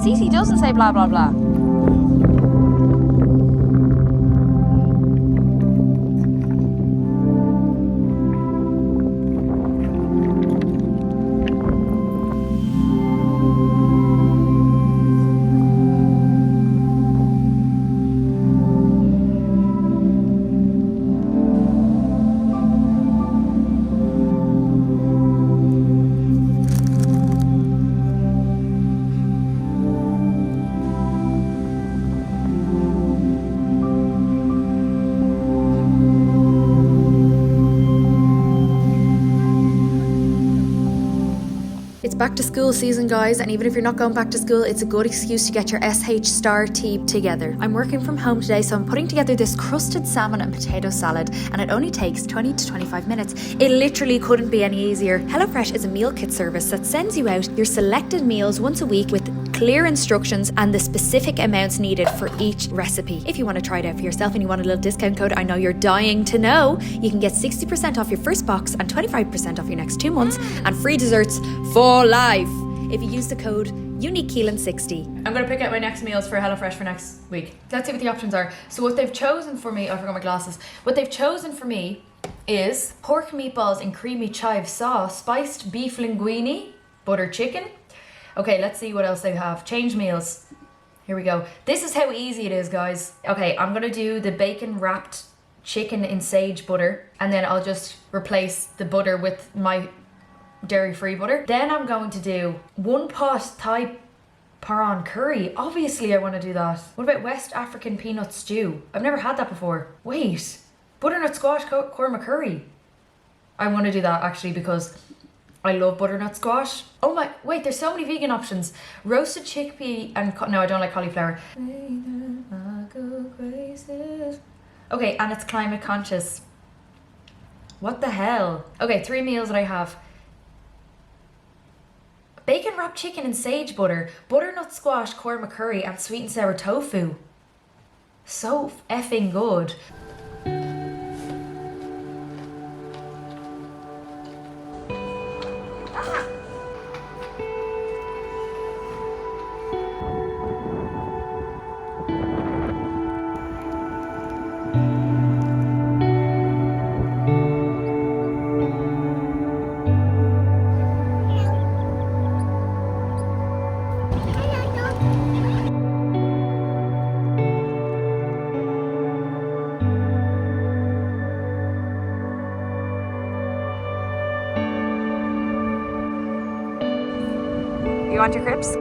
Cece doesn't say blah, blah, blah. It's back to school season, guys, and even if you're not going back to school, it's a good excuse to get your SH Star tea together. I'm working from home today, so I'm putting together this crusted salmon and potato salad, and it only takes 20 to 25 minutes. It literally couldn't be any easier. HelloFresh is a meal kit service that sends you out your selected meals once a week with clear instructions and the specific amounts needed for each recipe. If you want to try it out for yourself and you want a little discount code, I know you're dying to know, you can get 60% off your first box and 25% off your next 2 months and free desserts for life if you use the code UNIQUELAN60. I'm going to pick out my next meals for HelloFresh for next week. Let's see what the options are. So what they've chosen for me, I forgot my glasses. What they've chosen for me is pork meatballs in creamy chive sauce, spiced beef linguine, butter chicken. Okay, let's see what else they have. Change meals. Here we go. This is how easy it is, guys. Okay, I'm gonna do the bacon wrapped chicken in sage butter, and then I'll just replace the butter with my dairy-free butter. Then I'm going to do 1 pot Thai prawn curry. Obviously I want to do that. What about West African peanut stew? I've never had that before. Wait, butternut squash korma curry. I want to do that actually because I love butternut squash. Oh my, wait, there's so many vegan options. Roasted chickpea and, no, I don't like cauliflower. Okay, and it's climate conscious. What the hell? Okay, 3 meals that I have. Bacon wrapped chicken in sage butter, butternut squash korma curry, and sweet and sour tofu. So effing good. You want your crepes?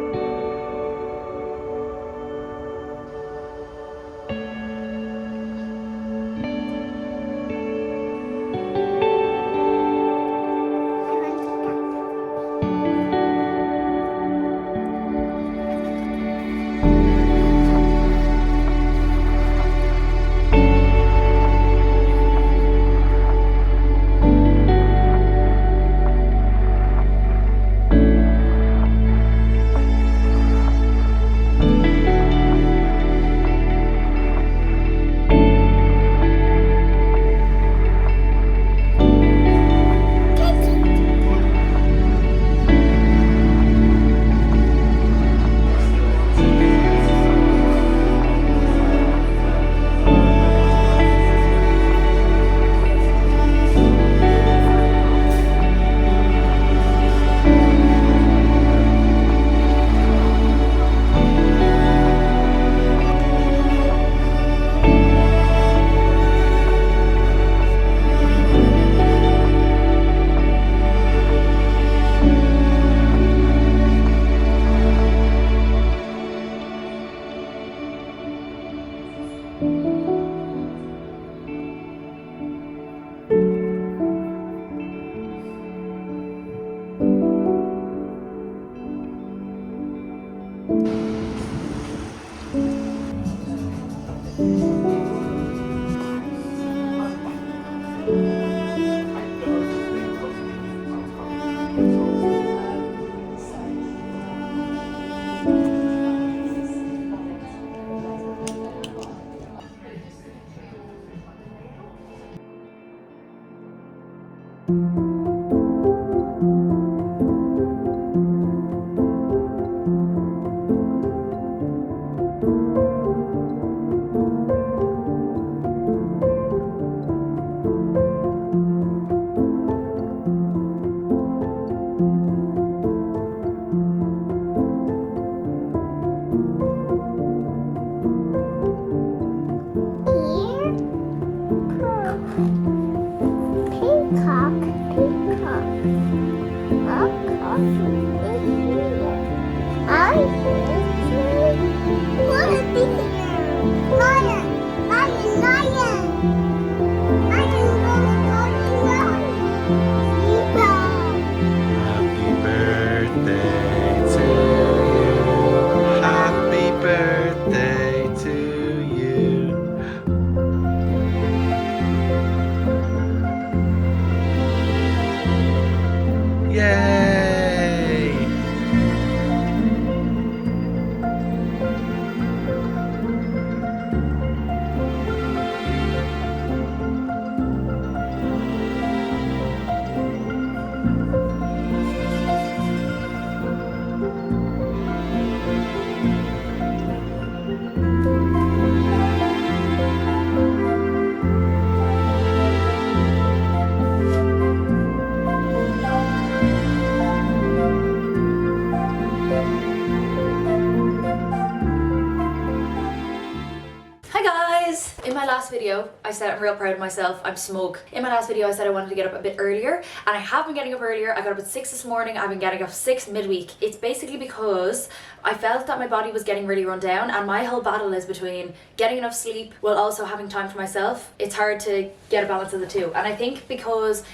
last video, I said I'm real proud of myself, I'm smug. In my last video, I said I wanted to get up a bit earlier, and I have been getting up earlier. I got up at 6 this morning, I've been getting up 6 midweek. It's basically because I felt that my body was getting really run down, and my whole battle is between getting enough sleep while also having time for myself. It's hard to get a balance of the two, and I think because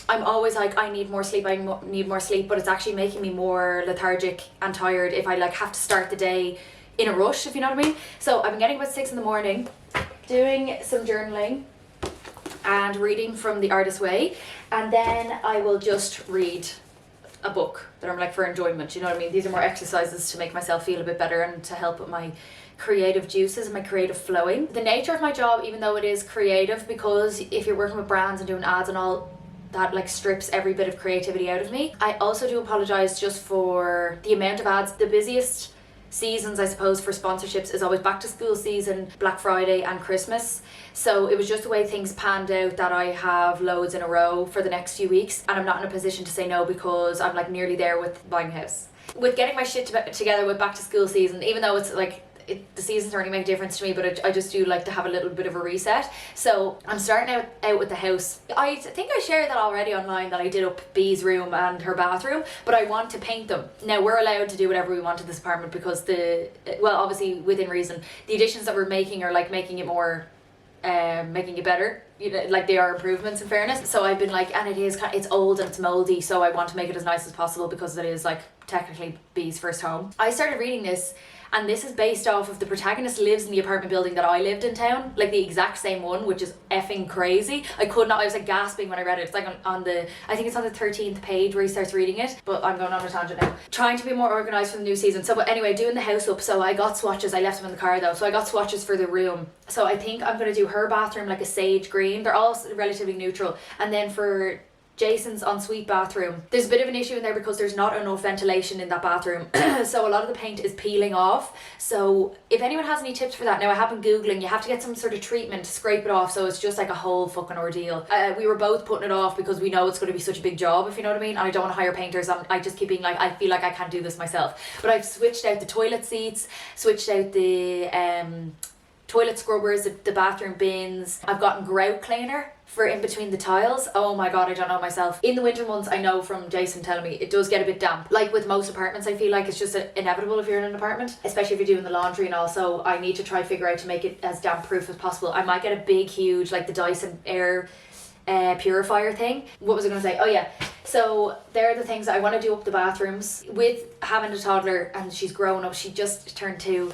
I'm always like, I need more sleep, need more sleep, but it's actually making me more lethargic and tired if I like have to start the day in a rush, if you know what I mean. So I've been getting up at 6 in the morning, doing some journaling and reading from The Artist's Way, and then I will just read a book that I'm like for enjoyment, you know what I mean. These are more exercises to make myself feel a bit better and to help with my creative juices and my creative flowing. The nature of my job, even though it is creative, because if you're working with brands and doing ads and all, that like strips every bit of creativity out of me. I also do apologize just for the amount of ads. The busiest seasons, I suppose, for sponsorships is always back to school season, Black Friday and Christmas. So it was just the way things panned out that I have loads in a row for the next few weeks, and I'm not in a position to say no because I'm like nearly there with buying a house. With getting my shit together with back to school season, even though it's like the seasons don't really make a difference to me, but I just do like to have a little bit of a reset. So I'm starting out with the house. I think I shared that already online, that I did up Bee's room and her bathroom, but I want to paint them. Now we're allowed to do whatever we want to this apartment because obviously within reason, the additions that we're making are like making it more, making it better, you know, like they are improvements in fairness. So I've been like, and it's old and it's moldy, so I want to make it as nice as possible because it is like technically Bee's first home. I started reading this, and this is based off of the protagonist lives in the apartment building that I lived in town, like the exact same one, which is effing crazy. I was like gasping when I read it. It's like on the, I think it's on the 13th page where he starts reading it, but I'm going on a tangent now. Trying to be more organised for the new season. So but anyway, doing the house up, so I got swatches. I left them in the car though, so I got swatches for the room. So I think I'm going to do her bathroom like a sage green. They're all relatively neutral. And then for Jason's ensuite bathroom, there's a bit of an issue in there because there's not enough ventilation in that bathroom. So a lot of the paint is peeling off. So if anyone has any tips for that, now I have been Googling, you have to get some sort of treatment to scrape it off, so it's just like a whole fucking ordeal. We were both putting it off because we know it's going to be such a big job, if you know what I mean, and I don't want to hire painters. I just keep being like, I feel like I can't do this myself. But I've switched out the toilet seats, switched out the toilet scrubbers, the bathroom bins. I've gotten grout cleaner for in between the tiles. Oh my god, I don't know myself. In the winter months, I know from Jason telling me, it does get a bit damp. Like with most apartments, I feel like it's just inevitable if you're in an apartment, especially if you're doing the laundry and all. So I need to try figure out to make it as damp proof as possible. I might get a big, huge, like the Dyson air purifier thing. What was I going to say? Oh yeah. So there are the things that I want to do up the bathrooms. With having a toddler and she's grown up, she just turned 2.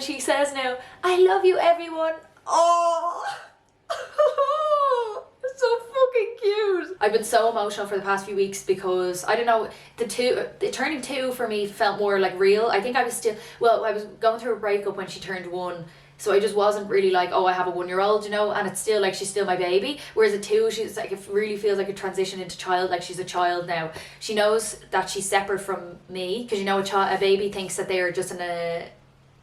She says now, I love you everyone. Oh. It's so fucking cute. I've been so emotional for the past few weeks because I don't know, the turning 2 for me felt more like real. I think I was going through a breakup when she turned 1, so I just wasn't really like, oh, I have a 1-year-old, you know, and it's still like she's still my baby. Whereas at 2, she's like, it really feels like a transition into child, like she's a child now. She knows that she's separate from me, because you know a baby thinks that they are just an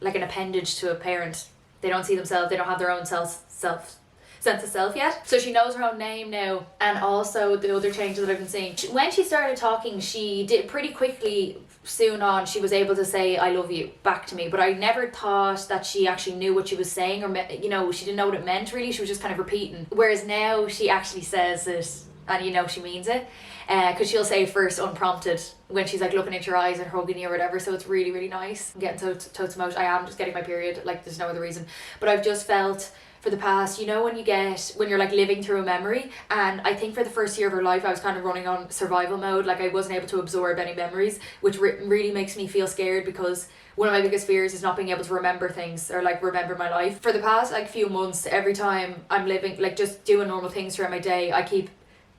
appendage to a parent. They don't see themselves, they don't have their own sense of self yet. So she knows her own name now, and also the other changes that I've been seeing. When she started talking, she did pretty quickly, soon on, she was able to say I love you back to me, but I never thought that she actually knew what she was saying, or you know, she didn't know what it meant really. She was just kind of repeating, whereas now she actually says it and you know she means it, because she'll say first unprompted when she's like looking into your eyes and hugging you or whatever. So it's really, really nice. I'm getting so emotional. I am just getting my period, like there's no other reason, but I've just felt for the past, you know, when you're like living through a memory, and I think for the first year of her life I was kind of running on survival mode, like I wasn't able to absorb any memories, which really makes me feel scared, because one of my biggest fears is not being able to remember things or like remember my life. For the past like few months, every time I'm living, like just doing normal things throughout my day,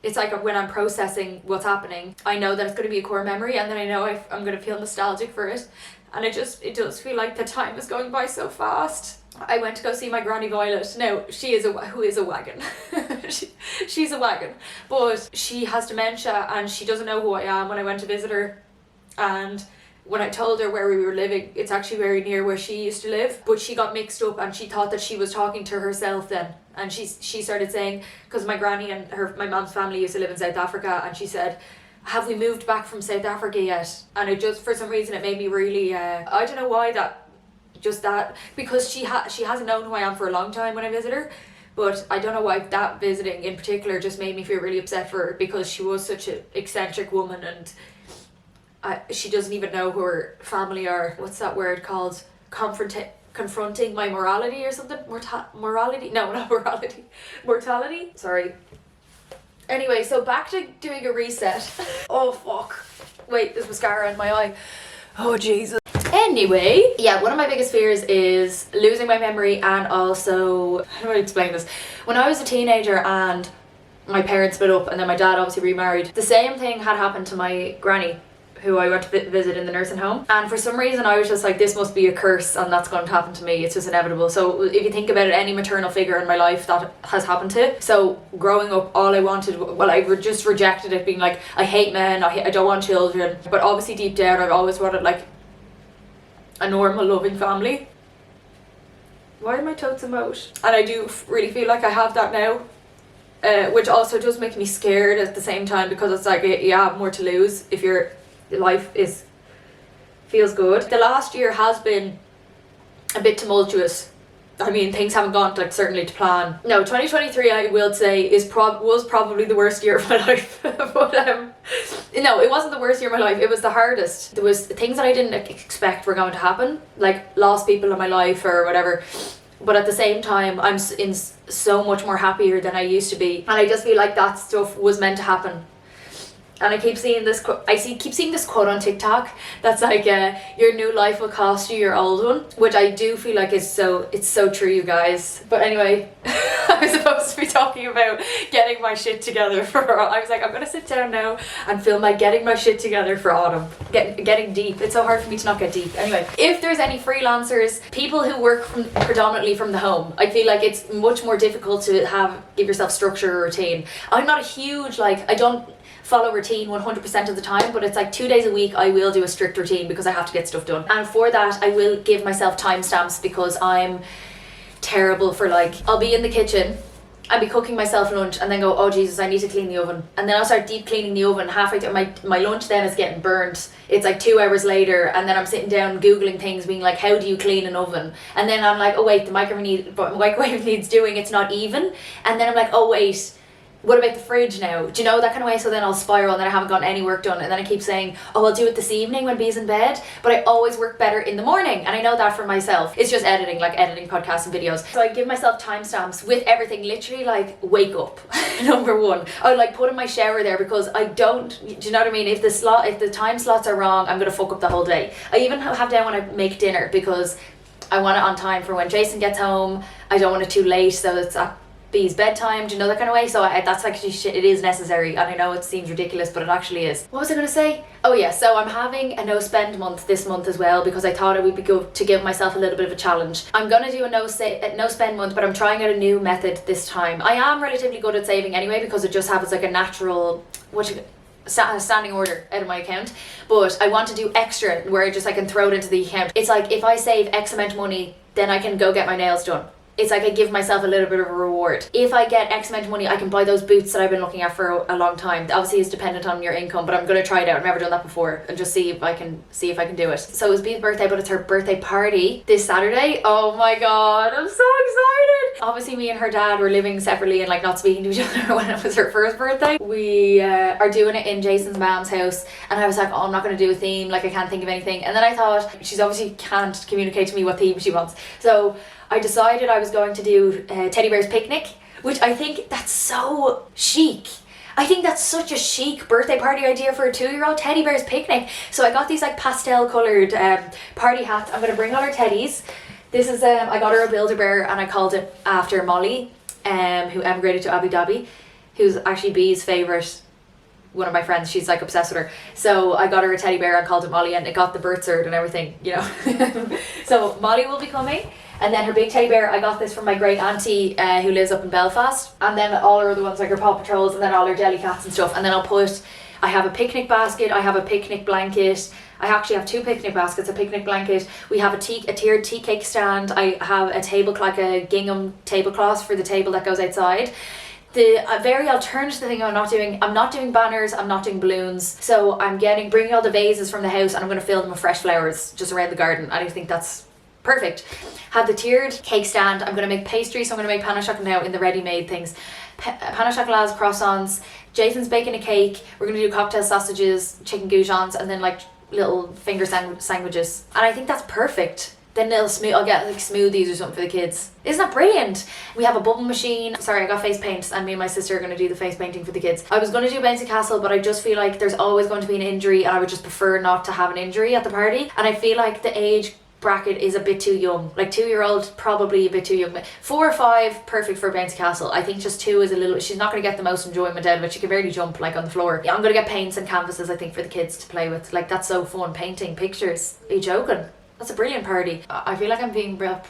it's like when I'm processing what's happening, I know that it's going to be a core memory, and then I know I'm going to feel nostalgic for it, and it does feel like the time is going by so fast. I went to go see my granny Violet. Now, who is a wagon. She's a wagon, but she has dementia and she doesn't know who I am when I went to visit her. And when I told her where we were living, it's actually very near where she used to live, but she got mixed up and she thought that she was talking to herself then. And she started saying, because my granny and my mom's family used to live in South Africa, and she said, have we moved back from South Africa yet? And it just, for some reason, it made me really, I don't know why that just that, because she hasn't known who I am for a long time when I visit her. But I don't know why that visiting in particular just made me feel really upset for her, because she was such an eccentric woman, and she doesn't even know who her family are. What's that word called? Confronting my morality or something? Morality? No, not morality. Mortality? Sorry. Anyway, so back to doing a reset. Oh fuck. Wait, there's mascara in my eye. Oh Jesus. Anyway, yeah, one of my biggest fears is losing my memory, and also, how do I explain this? When I was a teenager and my parents split up and then my dad obviously remarried, the same thing had happened to my granny, who I went to visit in the nursing home, and for some reason I was just like, this must be a curse and that's going to happen to me, it's just inevitable. So if you think about it, any maternal figure in my life that has happened to. So growing up, all I wanted, well, I just rejected it, being like, I hate men, I don't want children, but obviously deep down I've always wanted like a normal loving family. Why are my totes emote? And I do really feel like I have that now, which also does make me scared at the same time, because it's like you have more to lose if your life feels good. The last year has been a bit tumultuous. I mean, things haven't gone like certainly to plan. No, 2023 I will say was probably the worst year of my life. But no, it wasn't the worst year of my life, it was the hardest. There was things that I didn't expect were going to happen, like lost people in my life or whatever. But at the same time, I'm in so much more happier than I used to be, and I just feel like that stuff was meant to happen. And I keep seeing this keep seeing this quote on TikTok that's like, your new life will cost you your old one, which I do feel like it's so true, you guys. But anyway, I was supposed to be talking about getting my shit together for, I was like, I'm gonna sit down now and film my getting my shit together for autumn. Getting deep. It's so hard for me to not get deep. Anyway, if there's any freelancers, people who work predominantly from the home, I feel like it's much more difficult to give yourself structure or routine. I'm not a huge, I don't follow routine 100% of the time, but it's like 2 days a week I will do a strict routine because I have to get stuff done. And for that I will give myself timestamps, because I'm terrible for I'll be in the kitchen, I'll be cooking myself lunch and then go, oh Jesus, I need to clean the oven, and then I'll start deep cleaning the oven. Halfway through my lunch then is getting burnt. It's like 2 hours later, and then I'm sitting down googling things, being like, how do you clean an oven? And then I'm like, oh wait, the microwave needs doing, it's not even. And then I'm like, oh wait, what about the fridge now? Do you know, that kind of way? So then I'll spiral and then I haven't gotten any work done, and then I keep saying, oh, I'll do it this evening when Bee's in bed, but I always work better in the morning, and I know that for myself. It's just editing podcasts and videos. So I give myself timestamps with everything, literally wake up. Number one, I would put in my shower there, because I don't, do you know what I mean? If the time slots are wrong, I'm gonna fuck up the whole day. I even have down when I make dinner, because I want it on time for when Jason gets home. I don't want it too late, so it's at Bee's bedtime, do you know, that kind of way. So that's actually shit, it is necessary, and I know it seems ridiculous, but it actually is. What was I going to say? Oh yeah, so I'm having a no spend month this month as well, because I thought it would be good to give myself a little bit of a challenge. I'm going to do a no spend month, but I'm trying out a new method this time. I am relatively good at saving anyway, because it just happens like a natural, standing order out of my account, but I want to do extra where I can throw it into the account. It's like, if I save X amount of money, then I can go get my nails done. It's like I give myself a little bit of a reward. If I get X amount of money, I can buy those boots that I've been looking at for a long time. Obviously it's dependent on your income, but I'm going to try it out. I've never done that before, and just see if I can do it. So it was Bee's birthday, but it's her birthday party this Saturday. Oh my god, I'm so excited. Obviously me and her dad were living separately and not speaking to each other when it was her first birthday. We are doing it in Jason's mom's house, and I was like, oh, I'm not going to do a theme, I can't think of anything. And then I thought, she's obviously can't communicate to me what theme she wants, so I decided I was going to do Teddy Bear's Picnic, which I think that's so chic. I think that's such a chic birthday party idea for a 2-year-old, Teddy Bear's Picnic. So I got these pastel coloured party hats. I'm going to bring all her teddies. This is, I got her a Build-A-Bear, and I called it after Molly, who emigrated to Abu Dhabi, who's actually Bee's favourite, one of my friends. She's obsessed with her. So I got her a teddy bear, I called it Molly, and it got the birth cert and everything, you know. So Molly will be coming. And then her big teddy bear, I got this from my great auntie who lives up in Belfast. And then all her other ones, her Paw Patrols, and then all her deli cats and stuff. And then I have a picnic basket, I have a picnic blanket. I actually have 2 picnic baskets, a picnic blanket. We have a tiered tea cake stand. I have a tablecloth, a gingham tablecloth for the table that goes outside. The very alternative thing I'm not doing banners, I'm not doing balloons. So I'm bringing all the vases from the house, and I'm going to fill them with fresh flowers just around the garden. I think that's Perfect. Have the tiered cake stand. I'm going to make pastry, so I'm going to make pain au chocolat now in the ready-made things. Pain au chocolats, croissants. Jason's baking a cake. We're going to do cocktail sausages, chicken goujons, and then like little finger sandwiches. And I think that's perfect. Then I'll get like smoothies or something for the kids. Isn't that brilliant? We have a bubble machine. Sorry, I got face paint, and me and my sister are going to do the face painting for the kids. I was going to do bouncy castle, but I just feel like there's always going to be an injury, and I would just prefer not to have an injury at the party. And I feel like the age bracket is a bit too young. Like 2-year-old, probably a bit too young. 4 or 5, perfect for bouncy castle. I think just 2 is a little, she's not going to get the most enjoyment out of it. She can barely jump like on the floor. Yeah, I'm going to get paints and canvases, I think, for the kids to play with. Like, that's so fun, painting pictures. Are you joking? That's a brilliant party. I feel like I'm being real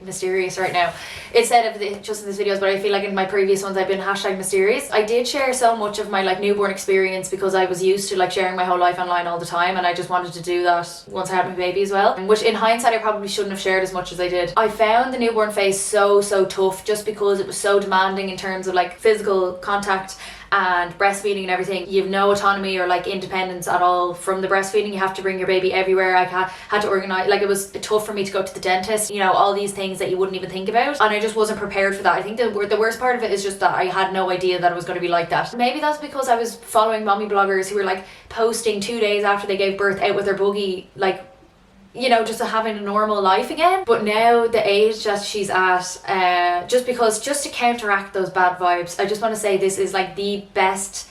#mysterious right now. Instead of just in this videos, but I feel like in my previous ones I've been #mysterious. I did share so much of my like newborn experience because I was used to like sharing my whole life online all the time, and I just wanted to do that once I had my baby as well. Which in hindsight I probably shouldn't have shared as much as I did. I found the newborn phase so tough just because it was so demanding in terms of like physical contact and breastfeeding and everything. You have no autonomy or like independence at all from the breastfeeding. You have to bring your baby everywhere. I had to organize, like it was tough for me to go to the dentist, you know, all these things that you wouldn't even think about, and I just wasn't prepared for that. I think the worst part of it is just that I had no idea that it was going to be like that. Maybe that's because I was following mommy bloggers who were like posting 2 days after they gave birth out with their buggy, like, you know, just having a normal life again. But now the age that she's at, just to counteract those bad vibes, I just want to say this is like the best.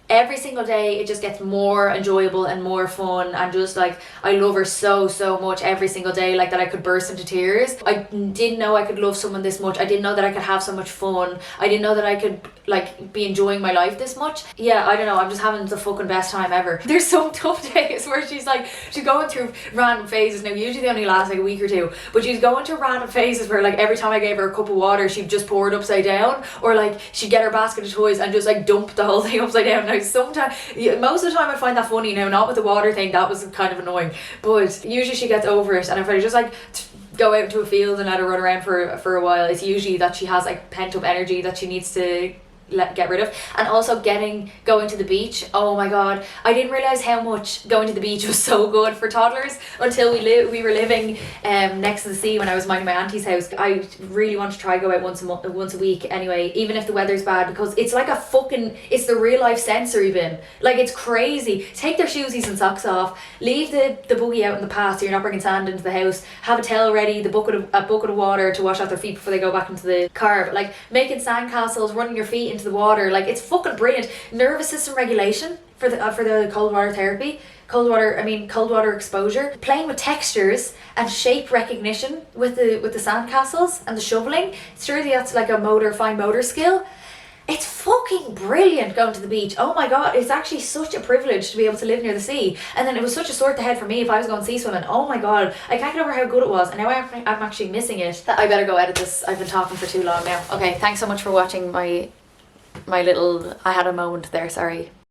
Every single day it just gets more enjoyable and more fun, and just like I love her so much every single day, like that I could burst into tears. I didn't know I could love someone this much. I didn't know that I could have so much fun. I didn't know that I could like be enjoying my life this much. Yeah, I don't know, I'm just having the fucking best time ever. There's some tough days where she's going through random phases. Now usually they only last like a week or 2, but she's going through random phases where like every time I gave her a cup of water she'd just pour it upside down, or like she'd get her basket of toys and just like dump the whole thing upside down. Now sometimes, most of the time I find that funny. Now not with the water thing, that was kind of annoying, but usually she gets over it. And if I just like go out into a field and let her run around for a while, it's usually that she has like pent up energy that she needs to get rid of. And also going to the beach, oh my god, I didn't realize how much going to the beach was so good for toddlers until we were living next to the sea when I was minding my auntie's house. I really want to try go out once a week anyway, even if the weather's bad, because it's like it's the real life sensory bin. Like, it's crazy. Take their shoesies and socks off, leave the buggy out in the path so you're not bringing sand into the house, have a towel ready, a bucket of water to wash off their feet before they go back into the car. But like making sandcastles, running your feet into the water, like it's fucking brilliant. Nervous system regulation for the cold water therapy, cold water exposure, playing with textures and shape recognition with the sandcastles and the shoveling. Surely that's like a fine motor skill. It's fucking brilliant going to the beach. Oh my god, it's actually such a privilege to be able to live near the sea. And then it was such a sore to head for me if I was going sea swimming. Oh my god, I can't get over how good it was, and now I'm actually missing it. I better go edit this. I've been talking for too long now. Okay, thanks so much for watching my little, I had a moment there, sorry.